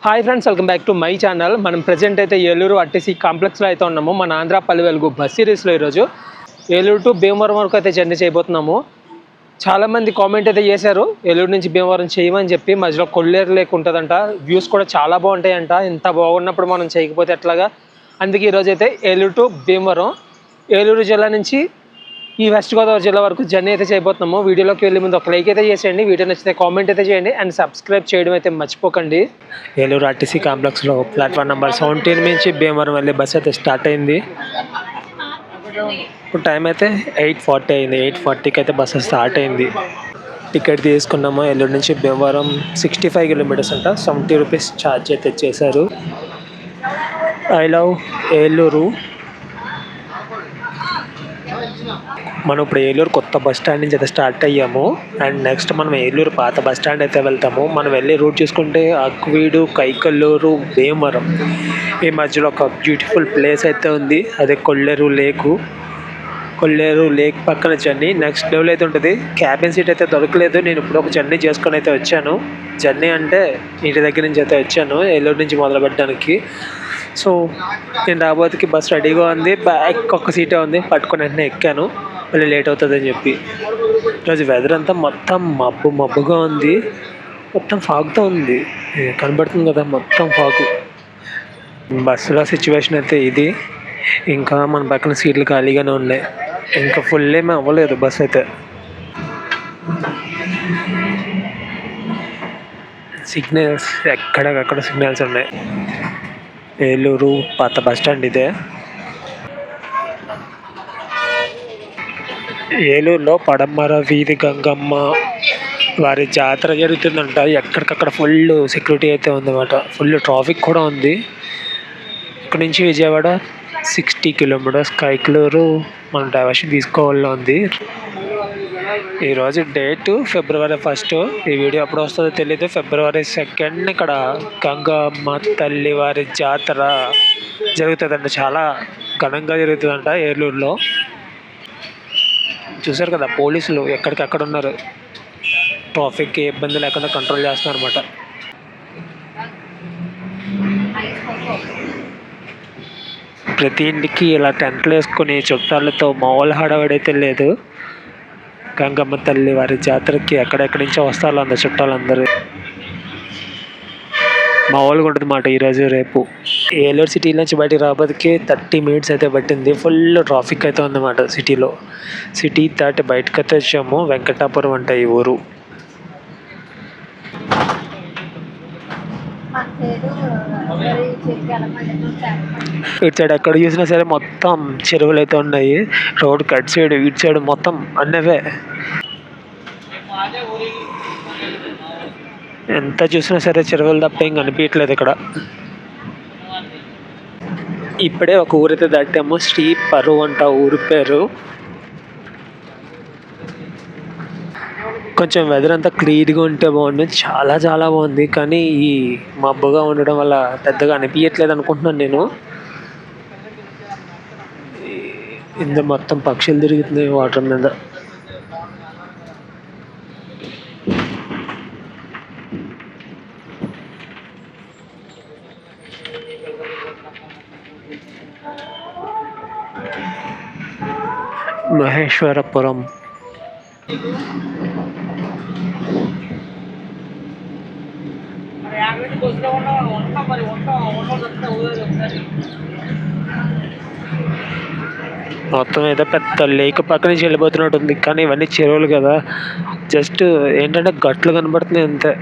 Hi friends, welcome back to my channel. మనం present అయితే Eluru RTC కాంప్లెక్స్లో అయితే ఉన్నాము. మన ఆంధ్ర పల్లె వెలుగు బస్ సిరీస్లో ఈరోజు ఏలూరు టు భీమవరం వరకు అయితే జర్నీ చేయబోతున్నాము. చాలామంది కామెంట్ అయితే చేశారు ఏలూరు నుంచి భీమవరం చేయమని చెప్పి. మధ్యలో కొల్లేరు లేక్ ఉంటుందంట, వ్యూస్ కూడా చాలా బాగుంటాయంట. ఇంత బాగున్నప్పుడు మనం చేయకపోతే ఎట్లాగా. అందుకే ఈరోజు అయితే ఏలూరు టు భీమవరం, ఏలూరు జిల్లా నుంచి ఈ వెస్ట్ గోదావరి జిల్లా వరకు జర్నీ అయితే చేయబోతున్నాము. వీడియోలోకి వెళ్ళే ముందు ఒక లైక్ అయితే చేసేయండి, వీడియో నచ్చితే కామెంట్ అయితే చేయండి అండ్ సబ్స్క్రైబ్ చేయడం అయితే మర్చిపోకండి. ఏలూరు ఆర్టీసీ కాంప్లెక్స్లో ప్లాట్ఫామ్ నెంబర్ 17 నుంచి భీమవరం వెళ్ళే బస్ అయితే స్టార్ట్ అయింది. ఇప్పుడు టైం అయితే 8:40 అయింది. 8:40కి అయితే బస్సు స్టార్ట్ అయింది. టికెట్ తీసుకున్నాము. ఏలూరు నుంచి భీమవరం 65 కిలోమీటర్స్ అంట. 70 రూపీస్ ఛార్జ్ అయితే చేశారు. I love Eluru. మనం ఇప్పుడు ఏలూరు కొత్త బస్ స్టాండ్ నుంచి అయితే స్టార్ట్ అయ్యాము. అండ్ నెక్స్ట్ మనం ఏలూరు పాత బస్ స్టాండ్ అయితే వెళ్తాము. మనం వెళ్ళే రూట్ చూసుకుంటే అక్వీడు, కైకల్లూరు, భీమవరం, ఈ మధ్యలో ఒక బ్యూటిఫుల్ ప్లేస్ అయితే ఉంది, అదే కొల్లేరు లేకు. కొల్లేరు లేక్ పక్కన జర్నీ నెక్స్ట్ లెవెల్ అయితే ఉంటుంది. క్యాబిన్ సీట్ అయితే దొరకలేదు. నేను ఇప్పుడు ఒక జర్నీ చేసుకొని అయితే వచ్చాను. జర్నీ అంటే ఇంటి దగ్గర నుంచి అయితే వచ్చాను ఏలూరు నుంచి మొదలు పెట్టడానికి. సో నేను రాబోతుకి బస్ రెడీగా ఉంది. బ్యాక్ ఒక్క సీటే ఉంది, పట్టుకొని వెంటనే ఎక్కాను. మళ్ళీ లేట్ అవుతుందని చెప్పి. ఈరోజు వెదర్ అంతా మొత్తం మబ్బుగా ఉంది, మొత్తం ఫాగ్తో ఉంది. కనబడుతుంది కదా, మొత్తం ఫాగు. బస్సులో సిచ్యువేషన్ అయితే ఇది. ఇంకా మన పక్కన సీట్లు ఖాళీగానే ఉన్నాయి. ఇంకా ఫుల్ ఏమీ అవ్వలేదు బస్ అయితే. సిగ్నల్స్ ఎక్కడికక్కడ సిగ్నల్స్ ఉన్నాయి. ఏలూరు పాత బస్ స్టాండ్ ఇదే. ఏలూరులో పడమర వీధి గంగమ్మ వారి జాతర జరుగుతుందంట. ఎక్కడికక్కడ ఫుల్ సెక్యూరిటీ అయితే ఉందన్నమాట. ఫుల్ ట్రాఫిక్ కూడా ఉంది. ఇక్కడ నుంచి విజయవాడ 60 కిలోమీటర్స్. కైకలూరు మనం డైవర్షన్ తీసుకోవాలని ఉంది. ఈరోజు డేట్ February 1. ఈ వీడియో ఎప్పుడు వస్తుందో తెలియదు. February 2 ఇక్కడ గంగమ్మ తల్లి వారి జాతర జరుగుతుందంట. చాలా ఘనంగా జరుగుతుందంట ఏలూరులో. చూసారు కదా, పోలీసులు ఎక్కడికక్కడ ఉన్నారు. ట్రాఫిక్కి ఇబ్బంది లేకుండా కంట్రోల్ చేస్తున్నారు అనమాట. ప్రతి ఇంటికి ఇలా టెంట్లు వేసుకొని చుట్టాలతో మామూలు హడావిడైతే లేదు. గంగమ్మ తల్లి వారి జాతరకి ఎక్కడెక్కడి నుంచో వస్తారు అందరు చుట్టాలందరూ. మామూలుగా ఉంటుంది అన్నమాట ఈరోజు రేపు. ఏలూరు సిటీ నుంచి బయటికి రాబోతుకి 30 మినిట్స్ అయితే పట్టింది. ఫుల్ ట్రాఫిక్ అయితే ఉందన్నమాట సిటీలో. సిటీ దాటి బయటకు అయితే వచ్చాము. వెంకటాపురం అంట ఈ ఊరు. ఇటు సైడ్ ఎక్కడ చూసినా సరే మొత్తం చెరువులు అయితే ఉన్నాయి. రోడ్ కట్ సైడ్, ఇటు సైడ్ మొత్తం అన్నవే. ఎంత చూసినా సరే చెరువులు తప్ప ఏం కనిపించట్లేదు ఇక్కడ. ఇప్పుడే ఒక ఊరైతే దాటాము. శ్రీ పరు అంట ఊరి పేరు. కొంచెం వెదర్ అంతా క్లీన్గా ఉంటే బాగుంది. చాలా చాలా బాగుంది. కానీ ఈ మబ్బుగా ఉండడం వల్ల పెద్దగా అనిపించట్లేదు అనుకుంటున్నాను నేను. ఇంత మొత్తం పక్షులు తిరుగుతున్నాయి వాటర్ మీద. మహేశ్వరపురం. మొత్తం ఏదో పెద్ద లేక్ పక్క నుంచి వెళ్ళిపోతున్నట్టు ఉంది. కానీ ఇవన్నీ చెరువులు కదా, జస్ట్ ఏంటంటే గట్లు కనబడుతున్నాయి అంతే.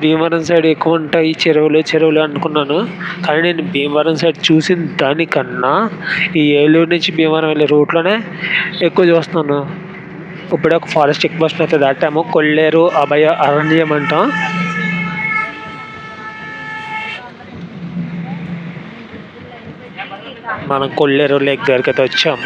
భీమవరం సైడ్ ఎక్కువ ఉంటాయి చెరువులు అనుకున్నాను. కానీ నేను భీమవరం సైడ్ చూసిన దానికన్నా ఈ ఏలూరు నుంచి భీమవరం వెళ్ళే రూట్లోనే ఎక్కువ చూస్తున్నాను. ఇప్పుడే ఒక ఫారెస్ట్ చెక్ పోస్ట్ అయితే దాటాము. కొల్లేరు అభయ అరణ్యం అంటాం. మనం కొల్లేరు లేక్ దగ్గరికి అయితే వచ్చాం.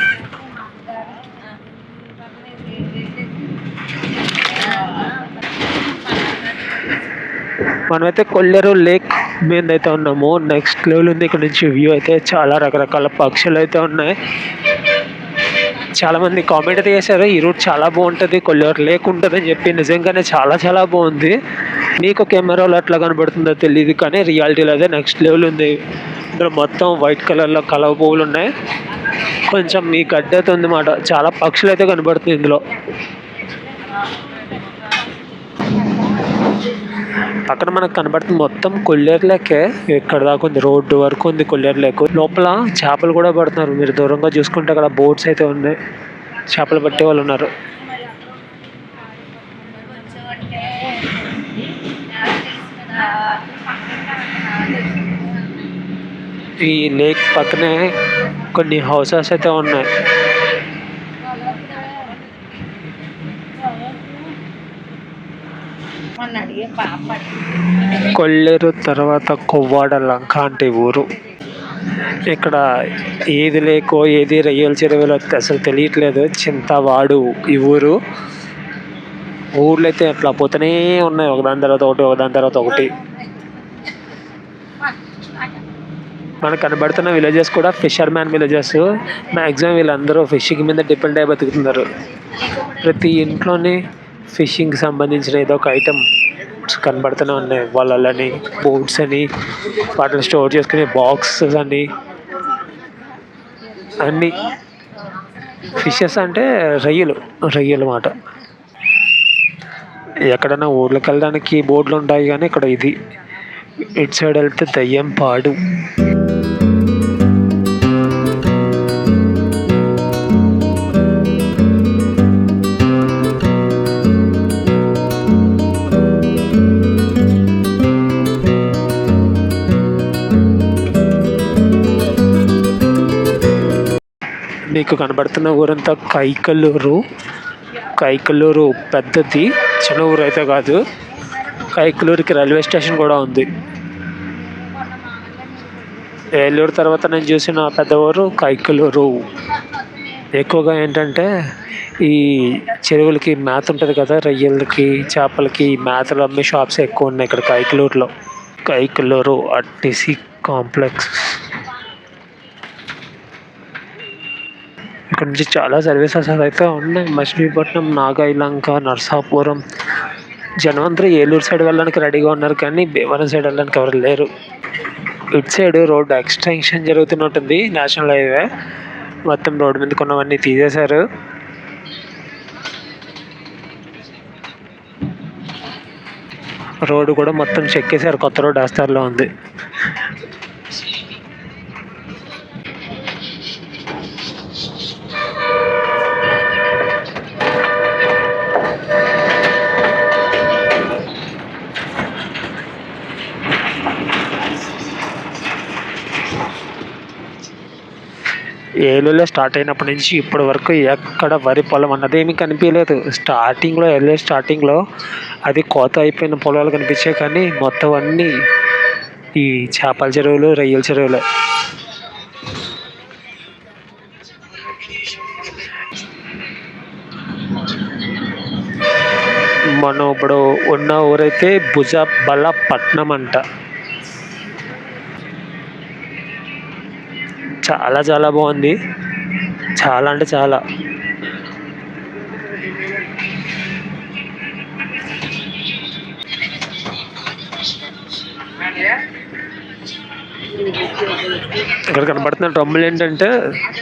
మనమైతే కొల్లేరు లేక్ మీద అయితే ఉన్నాము. నెక్స్ట్ లెవెల్ ఉంది. ఇక్కడ నుంచి వ్యూ అయితే చాలా రకరకాల పక్షులు అయితే ఉన్నాయి. చాలామంది కామెంట్ అయితే చేశారు ఈ రూట్ చాలా బాగుంటుంది, కొల్లేరు లేక్ ఉంటుంది అని చెప్పి. నిజంగానే చాలా చాలా బాగుంది. మీకు కెమెరాలో ఎట్లా కనబడుతుందో తెలియదు, కానీ రియాలిటీలో అదే నెక్స్ట్ లెవెల్ ఉంది. ఇందులో మొత్తం వైట్ కలర్లో కలవ పువ్వులు ఉన్నాయి. కొంచెం మీ గడ్డి అయితే ఉందన్నమాట. చాలా పక్షులు అయితే కనబడుతుంది ఇందులో. పక్కన మనకు కనబడుతుంది మొత్తం కొల్లేరు లేకే. ఇక్కడ దాకా ఉంది, రోడ్డు వరకు ఉంది కొల్లేరు లేకు. లోపల చేపలు కూడా పడుతున్నారు. మీరు దూరంగా చూసుకుంటే అక్కడ బోట్స్ అయితే ఉన్నాయి, చేపలు పట్టే వాళ్ళు ఉన్నారు. ఈ లేక్ పక్కనే కొన్ని హౌసెస్ అయితే ఉన్నాయి. కొల్లేరు తర్వాత కొవ్వాడ లంక అంటే ఊరు. ఇక్కడ ఏది లేకో ఏది రొయ్యల చెరువులో అసలు తెలియట్లేదు. చింతవాడు ఈ ఊరు. ఊర్లో అయితే అట్లా పోతూనే ఉన్నాయి, ఒకదాని తర్వాత ఒకటి, ఒకదాని తర్వాత ఒకటి. మనకు కనబడుతున్న విలేజెస్ కూడా ఫిషర్ మ్యాన్ విలేజెస్. మ్యాక్సిమం వీళ్ళందరూ ఫిషింగ్ మీద డిపెండ్ అయి బతుకుతున్నారు. ప్రతి ఇంట్లోనే ఫిషింగ్కి సంబంధించిన ఏదో ఒక ఐటమ్ కనబడుతూనే ఉన్నాయి. వలలని, బోట్స్ అని, వాటిని స్టోర్ చేసుకునే బాక్సెస్ అని, అన్నీ ఫిషెస్ అంటే రొయ్యలు మాట. ఎక్కడైనా ఊర్లోకి వెళ్ళడానికి బోర్డులు ఉంటాయి, కానీ ఇక్కడ ఇది. ఇటు సైడ్ వెళ్తే దయ్యం పాడు. మీకు కనబడుతున్న ఊరంతా కైకల్లూరు పెద్దది, చిన్న ఊరు అయితే కాదు. కైకలూరుకి రైల్వే స్టేషన్ కూడా ఉంది. ఏలూరు తర్వాత నేను చూసిన పెద్ద ఊరు కైకలూరు. ఎక్కువగా ఏంటంటే ఈ చెరువులకి మేత ఉంటుంది కదా, రొయ్యలకి, చేపలకి మేతలు అమ్మే షాప్స్ ఎక్కువ ఉన్నాయి ఇక్కడ కైకలూరులో. Kaikaluru RTC complex. ఇక్కడ నుంచి చాలా సర్వీసెస్ అయితే ఉన్నాయి. మచిలీపట్నం, నాగాయలంక, నర్సాపురం. జనమందరూ ఏలూరు సైడ్ వెళ్ళడానికి రెడీగా ఉన్నారు, కానీ భీమవరం సైడ్ వెళ్ళడానికి ఎవరు లేరు. ఇటు సైడ్ రోడ్డు ఎక్స్టెన్షన్ జరుగుతున్నట్టుంది. నేషనల్ హైవే మొత్తం రోడ్డు మీద కొన్నవన్నీ తీసేశారు. రోడ్డు కూడా మొత్తం చెక్కేశారు, కొత్త రోడ్డు వేస్తారులో ఉంది. ఏలూరులో స్టార్ట్ అయినప్పటి నుంచి ఇప్పటి వరకు ఎక్కడ వరి పొలం అన్నది ఏమీ కనిపించలేదు. ఏలూరు స్టార్టింగ్లో అది కోత అయిపోయిన పొలాలు కనిపించాయి, కానీ మొత్తం అన్నీ ఈ చేపల చెరువులు, రొయ్యల చెరువులే. మనం ఇప్పుడు ఉన్న ఊరైతే భుజబలపట్నం అంట. చాలా చాలా బాగుంది, చాలా అంటే చాలా. ఇక్కడ కనబడుతున్న డ్రమ్ములు ఏంటంటే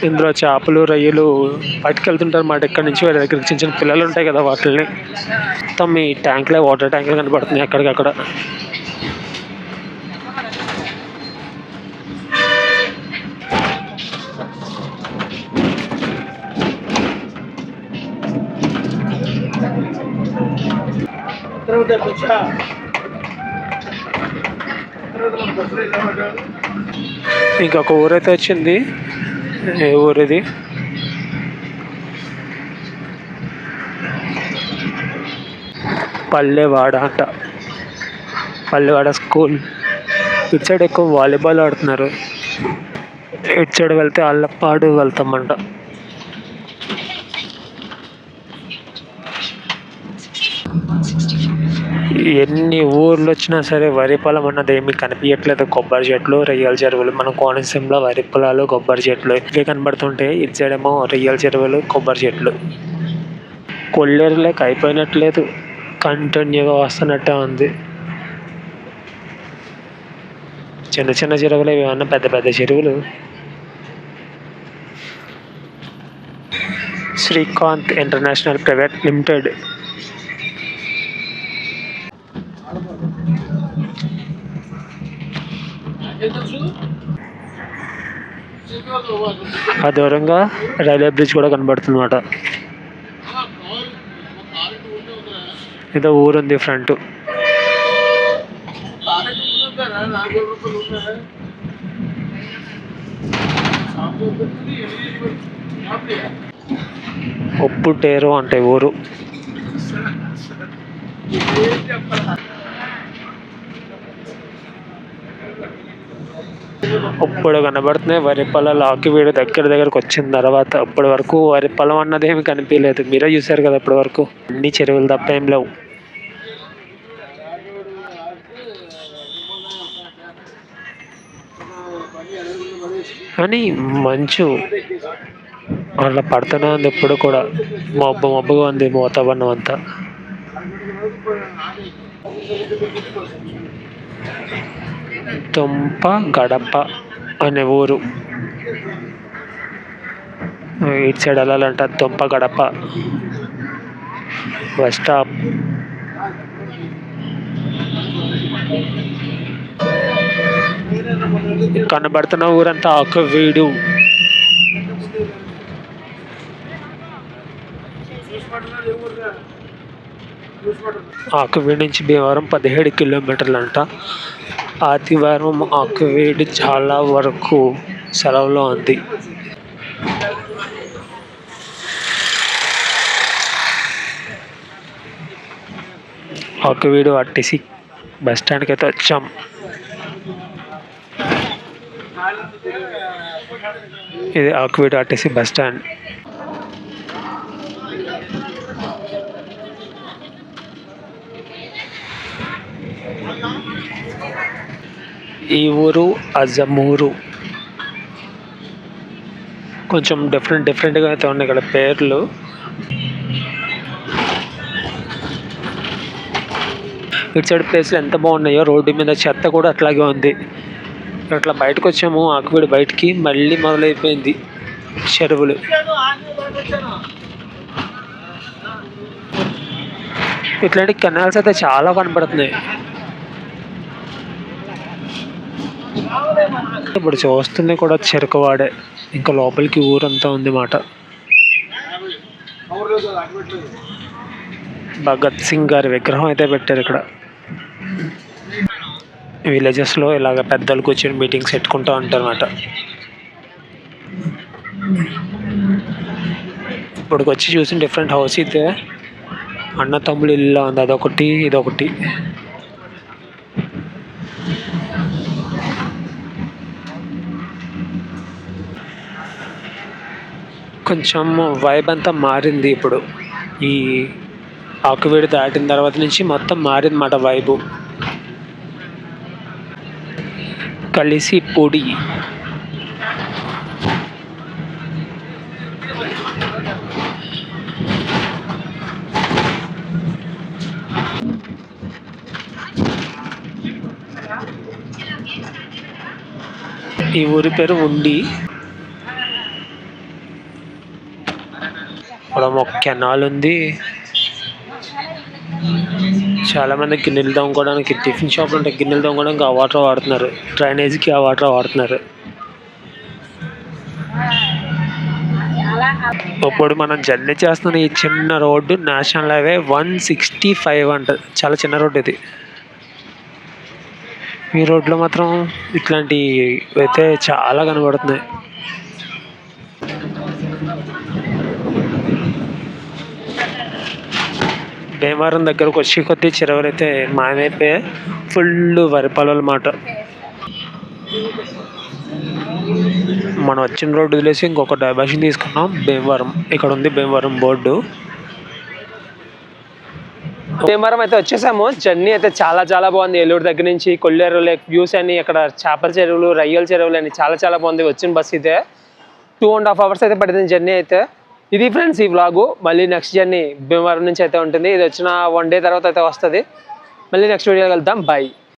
ఇందులో చేపలు, రొయ్యలు పట్టుకెళ్తుంటారు అన్నమాట. ఇక్కడ నుంచి వేరే దగ్గరికి చిన్న చిన్న పిల్లలు ఉంటాయి కదా, వాటిని మొత్తం ఈ ట్యాంక్లో, వాటర్ ట్యాంకులు కనబడుతున్నాయి అక్కడికక్కడ. ఇంకొక ఊరైతే వచ్చింది. ఏ ఊరిది? పల్లెవాడ అంట. పల్లెవాడ స్కూల్. ఇటు సైడ్ ఎక్కువ వాలీబాల్ ఆడుతున్నారు. ఇటు సైడ్ వెళ్తే అల్లపాడు వెళ్తామంట. ఎన్ని ఊర్లు వచ్చినా సరే వరి పొలం అన్నది ఏమీ కనిపించట్లేదు. కొబ్బరి చెట్లు, రొయ్యల చెరువులు. మన కోనసీమలో వరి పొలాలు, కొబ్బరి చెట్లు ఇవే కనబడుతుంటే, ఇటు సైడ్ ఏమో రొయ్యల చెరువులు, కొబ్బరి చెట్లు. కొల్లేరు లేక అయిపోయినట్లేదు, కంటిన్యూగా వస్తున్నట్టే ఉంది. చిన్న చిన్న చెరువులు ఏమన్నా పెద్ద పెద్ద చెరువులు. Srikanth international private limited. ఆ దూరంగా రైల్వే బ్రిడ్జ్ కూడా కనబడుతుంది అన్నమాట. ఏదో ఊరుంది ఫ్రంట్. ఒప్పుటేరు అంటే ఊరు. ఇప్పుడు కనబడుతున్నాయి వరి పొలాలు. ఆకివీడు దగ్గరకు వచ్చిన తర్వాత ఇప్పటి వరకు వరి పొలం అన్నది ఏమి కనిపించలేదు. మీరే చూసారు కదా ఇప్పటి వరకు. అన్ని చెరువులు తప్ప ఏం లేవు. కానీ మంచు అట్లా పడుతూనే ఉంది ఇప్పుడు కూడా. మబ్బుగా ఉంది వాతావరణం అంతా. తుంప గడప అనే ఊరు. ఇటు సైడ్ వెళ్ళాలంట. తుంప గడప బస్ స్టాప్. కనబడుతున్న ఊరంతా ఆకువీడు. ఆకువీడు నుంచి భీమవరం 17 కిలోమీటర్లు అంట. ఆదివారం ఆకువీడు చాలా వరకు సెలవులో ఉంది. ఆకువీడు ఆర్టీసీ బస్ స్టాండ్కి అయితే వచ్చాం. ఇది ఆకువీడు ఆర్టీసీ బస్ స్టాండ్. ఈ ఊరు అజమూరు. కొంచెం డిఫరెంట్గా అయితే ఉన్నాయి ఇక్కడ పేర్లు. ఇటు సైడ్ ప్లేస్లు ఎంత బాగున్నాయో. రోడ్డు మీద చెత్త కూడా అట్లాగే ఉంది. ఇట్లా బయటకు వచ్చాము ఆకువీడు బయటికి. మళ్ళీ మొదలైపోయింది చెరువులు. ఇట్లాంటి కెనాల్స్ అయితే చాలా కనపడుతున్నాయి. ఇప్పుడు చూస్తుంది కూడా చెరుకువాడే. ఇంకా లోపలికి ఊరంతా ఉంది మాట. భగత్ సింగ్ గారి విగ్రహం అయితే పెట్టారు ఇక్కడ. విలేజెస్లో ఇలాగ పెద్దలు కూర్చొని మీటింగ్స్ పెట్టుకుంటూ ఉంటారు అన్నమాట. ఇప్పటికి వచ్చి చూసిన డిఫరెంట్ హౌస్ అయితే అన్న తమ్ముడు ఇల్లు ఉంది. అదొకటి ఇదొకటి. కొంచెం వైబ్ అంతా మారింది ఇప్పుడు. ఈ ఆకువీడు దాటిన తర్వాత నుంచి మొత్తం మారింది అన్నమాట వైబు. కలిసి పొడి. ఈ ఊరి పేరు ఉండి. ఇక్కడ ఒక కెనాల్ ఉంది. చాలా మంది గిన్నెలు తోముకోవడానికి, టిఫిన్ షాప్లు ఉంటే గిన్నెలు తోముకోవడానికి ఆ వాటర్ వాడుతున్నారు. డ్రైనేజీకి ఆ వాటర్ వాడుతున్నారు. ఇప్పుడు మనం జర్నీ చేస్తున్న ఈ చిన్న రోడ్డు నేషనల్ హైవే 165 అంట. చాలా చిన్న రోడ్డు ఇది. ఈ రోడ్లో మాత్రం ఇట్లాంటి అయితే చాలా కనబడుతున్నాయి. భీమవరం దగ్గరకు వచ్చి కొద్ది చెరువులు అయితే మాయమైపోయి ఫుల్ వరి పొలాలు మాట. మనం వచ్చిన రోడ్డు వదిలేసి ఇంకొక డైవర్షన్ తీసుకున్నాం. భీమవరం ఇక్కడ ఉంది. భీమవరం బోర్డు. భీమవరం అయితే వచ్చేసాము. జర్నీ అయితే చాలా బాగుంది. ఏలూరు దగ్గర నుంచి కొల్లేరు లేక్ వ్యూస్ అని, ఇక్కడ చేపల చెరువులు, రొయ్యల చెరువులు అని చాలా బాగుంది. వచ్చిన బస్ అయితే 2.5 hours అయితే పడుతుంది జర్నీ అయితే. ఇది ఫ్రెండ్స్ ఈ వ్లాగు. మళ్ళీ నెక్స్ట్ జర్నీ భీమవరం నుంచి అయితే ఉంటుంది. ఇది వచ్చిన 1 day తర్వాత అయితే వస్తుంది. మళ్ళీ నెక్స్ట్ వీడియో వెళ్దాం. బాయ్.